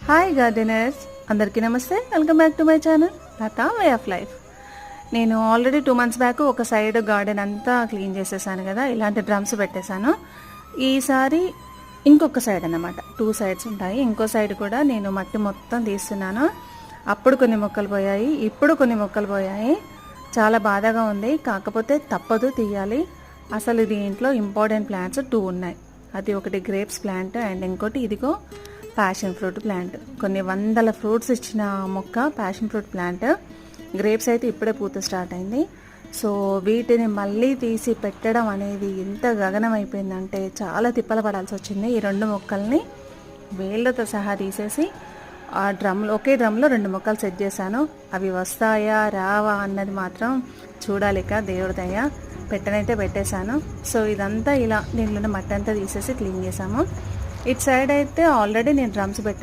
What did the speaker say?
Hi gardeners, అందరికీ నమస్తే. Welcome back to my channel Latha way of life. నేను already 2 months back ఒక side garden అంతా క్లీన్ చేసేసాను కదా, ఇలాంటి డ్రమ్స్ పెట్టేశాను. ఈసారి ఇంకొక సైడ్ అన్నమాట, 2 sides ఉంటాయి. ఇంకో సైడ్ కూడా నేను మట్టి మొత్తం తీస్తున్నాను. అప్పుడు కొన్ని మొక్కలు పోయాయి, ఇప్పుడు కొన్ని మొక్కలు పోయాయి. చాలా బాధగా ఉంది, కాకపోతే తప్పదు, తీయాలి. అసలు దీంట్లో ఇంపార్టెంట్ ప్లాంట్స్ 2 ఉన్నాయి. అది ఒకటి గ్రేప్స్ ప్లాంట్ అండ్ ఇంకోటి ఇదిగో ప్యాషన్ ఫ్రూట్ ప్లాంట్. కొన్ని వందల ఫ్రూట్స్ ఇచ్చిన మొక్క ప్యాషన్ ఫ్రూట్ ప్లాంట్. గ్రేప్స్ అయితే ఇప్పుడే పూత స్టార్ట్ అయింది. సో వీటిని మళ్ళీ తీసి పెట్టడం అనేది ఎంత గగనం అయిపోయిందంటే చాలా తిప్పలు పడాల్సి వచ్చింది. ఈ 2 మొక్కల్ని వేళ్ళతో సహా తీసేసి ఆ డ్రమ్లో, ఒకే డ్రమ్లో 2 మొక్కలు సెట్ చేశాను. అవి వస్తాయా రావా అన్నది మాత్రం చూడాలిక, దేవుడి దయ. పెట్టనైతే పెట్టేశాను. సో ఇదంతా ఇలా దీంట్లో మట్టి అంతా తీసేసి క్లీన్ చేసాము. ఇటు సైడ్ అయితే ఆల్రెడీ నేను డ్రమ్స్ పెట్టాను.